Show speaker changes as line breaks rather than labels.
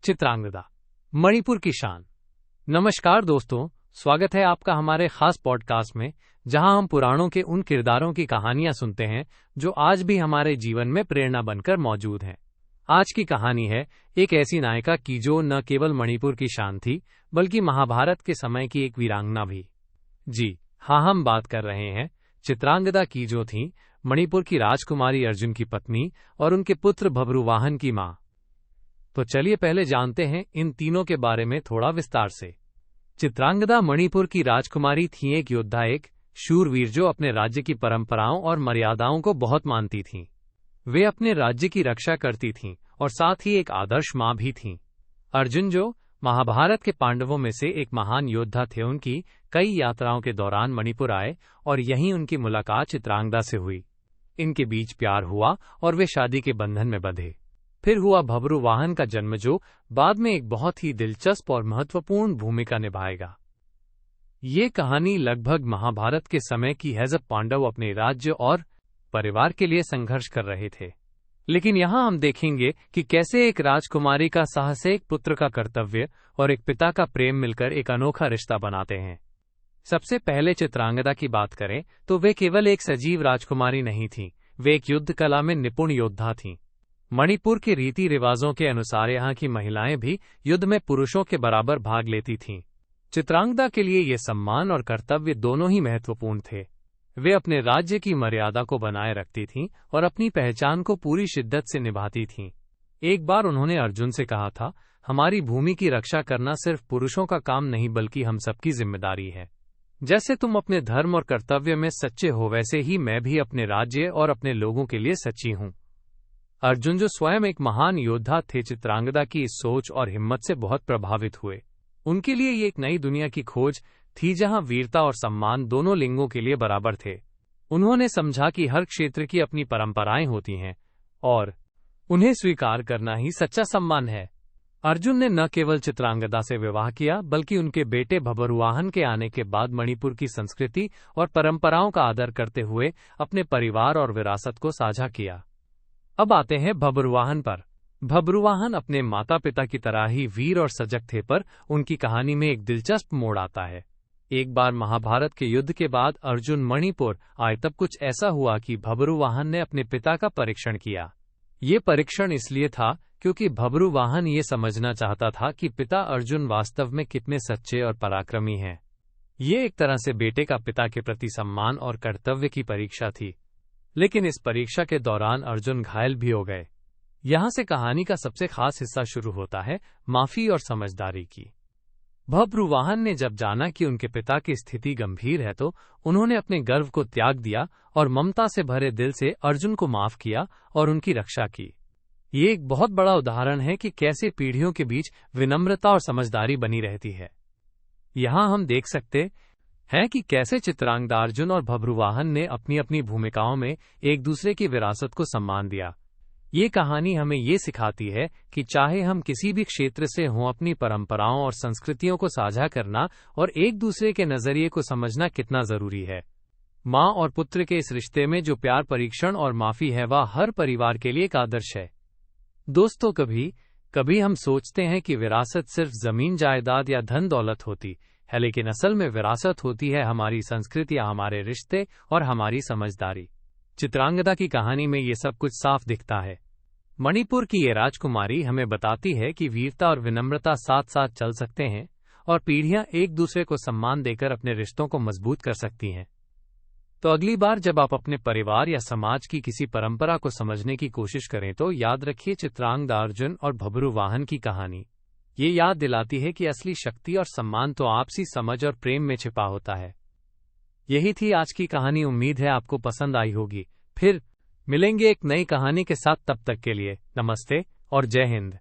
चित्रांगदा, मणिपुर की शान। नमस्कार दोस्तों, स्वागत है आपका हमारे खास पॉडकास्ट में, जहां हम पुराणों के उन किरदारों की कहानियां सुनते हैं जो आज भी हमारे जीवन में प्रेरणा बनकर मौजूद हैं। आज की कहानी है एक ऐसी नायिका की जो न केवल मणिपुर की शान थी, बल्कि महाभारत के समय की एक वीरांगना भी। जी हाँ, हम बात कर रहे हैं चित्रांगदा की, जो थी मणिपुर की राजकुमारी अर्जुन की पत्नी और उनके पुत्र बभ्रुवाहन की मां। तो चलिए पहले जानते हैं इन तीनों के बारे में थोड़ा विस्तार से। चित्रांगदा मणिपुर की राजकुमारी थी, एक योद्धा, एक शूरवीर जो अपने राज्य की परंपराओं और मर्यादाओं को बहुत मानती थीं। वे अपने राज्य की रक्षा करती थीं और साथ ही एक आदर्श मां भी थीं। अर्जुन, जो महाभारत के पांडवों में से एक महान योद्धा थे, उनकी कई यात्राओं के दौरान मणिपुर आए और यहीं उनकी मुलाकात चित्रांगदा से हुई। इनके बीच प्यार हुआ और वे शादी के बंधन में बंधे। फिर हुआ बभ्रुवाहन का जन्म, जो बाद में एक बहुत ही दिलचस्प और महत्वपूर्ण भूमिका निभाएगा। ये कहानी लगभग महाभारत के समय की है, जब पांडव अपने राज्य और परिवार के लिए संघर्ष कर रहे थे। लेकिन यहाँ हम देखेंगे कि कैसे एक राजकुमारी का साहस, एक पुत्र का कर्तव्य और एक पिता का प्रेम मिलकर एक अनोखा रिश्ता बनाते हैं। सबसे पहले चित्रांगदा की बात करें तो वे केवल एक सजीव राजकुमारी नहीं थीं, वे एक युद्ध कला में निपुण योद्धा थीं। मणिपुर के रीति रिवाजों के अनुसार यहाँ की महिलाएं भी युद्ध में पुरुषों के बराबर भाग लेती थीं। चित्रांगदा के लिए ये सम्मान और कर्तव्य दोनों ही महत्वपूर्ण थे। वे अपने राज्य की मर्यादा को बनाए रखती थीं और अपनी पहचान को पूरी शिद्दत से निभाती थीं। एक बार उन्होंने अर्जुन से कहा था, हमारी भूमि की रक्षा करना सिर्फ पुरुषों का काम नहीं, बल्कि हम सबकी जिम्मेदारी है। जैसे तुम अपने धर्म और कर्तव्य में सच्चे हो, वैसे ही मैं भी अपने राज्य और अपने लोगों के लिए सच्ची हूँ। अर्जुन, जो स्वयं एक महान योद्धा थे, चित्रांगदा की इस सोच और हिम्मत से बहुत प्रभावित हुए। उनके लिए ये एक नई दुनिया की खोज थी, जहां वीरता और सम्मान दोनों लिंगों के लिए बराबर थे। उन्होंने समझा कि हर क्षेत्र की अपनी परंपराएं होती हैं और उन्हें स्वीकार करना ही सच्चा सम्मान है। अर्जुन ने न केवल चित्रांगदा से विवाह किया, बल्कि उनके बेटे बभ्रुवाहन के आने के बाद मणिपुर की संस्कृति और परंपराओं का आदर करते हुए अपने परिवार और विरासत को साझा किया। अब आते हैं बभ्रुवाहन पर। बभ्रुवाहन अपने माता पिता की तरह ही वीर और सजग थे, पर उनकी कहानी में एक दिलचस्प मोड़ आता है। एक बार महाभारत के युद्ध के बाद अर्जुन मणिपुर आए, तब कुछ ऐसा हुआ कि बभ्रुवाहन ने अपने पिता का परीक्षण किया। ये परीक्षण इसलिए था क्योंकि बभ्रुवाहन ये समझना चाहता था कि पिता अर्जुन वास्तव में कितने सच्चे और पराक्रमी हैं। ये एक तरह से बेटे का पिता के प्रति सम्मान और कर्तव्य की परीक्षा थी। लेकिन इस परीक्षा के दौरान अर्जुन घायल भी हो गए। यहाँ से कहानी का सबसे खास हिस्सा शुरू होता है, माफी और समझदारी की। बभ्रुवाहन ने जब जाना कि उनके पिता की स्थिति गंभीर है, तो उन्होंने अपने गर्व को त्याग दिया और ममता से भरे दिल से अर्जुन को माफ किया और उनकी रक्षा की। ये एक बहुत बड़ा उदाहरण है कि कैसे पीढ़ियों के बीच विनम्रता और समझदारी बनी रहती है। यहाँ हम देख सकते हैं कि कैसे चित्रांगदा, अर्जुन और बभ्रुवाहन ने अपनी अपनी भूमिकाओं में एक दूसरे की विरासत को सम्मान दिया। ये कहानी हमें ये सिखाती है कि चाहे हम किसी भी क्षेत्र से हों, अपनी परंपराओं और संस्कृतियों को साझा करना और एक दूसरे के नजरिए को समझना कितना जरूरी है। माँ और पुत्र के इस रिश्ते में जो प्यार, परीक्षण और माफी है, वह हर परिवार के लिए एक आदर्श है। दोस्तों, कभी कभी हम सोचते हैं कि विरासत सिर्फ जमीन जायदाद या धन दौलत होती है, लेकिन असल में विरासत होती है हमारी संस्कृति, हमारे रिश्ते और हमारी समझदारी। चित्रांगदा की कहानी में ये सब कुछ साफ दिखता है। मणिपुर की ये राजकुमारी हमें बताती है कि वीरता और विनम्रता साथ साथ चल सकते हैं और पीढ़ियां एक दूसरे को सम्मान देकर अपने रिश्तों को मजबूत कर सकती हैं। तो अगली बार जब आप अपने परिवार या समाज की किसी परंपरा को समझने की कोशिश करें, तो याद रखिए चित्रांगदा, अर्जुन और बभ्रुवाहन की कहानी। ये याद दिलाती है कि असली शक्ति और सम्मान तो आपसी समझ और प्रेम में छिपा होता है। यही थी आज की कहानी। उम्मीद है आपको पसंद आई होगी। फिर मिलेंगे एक नई कहानी के साथ। तब तक के लिए नमस्ते और जय हिंद।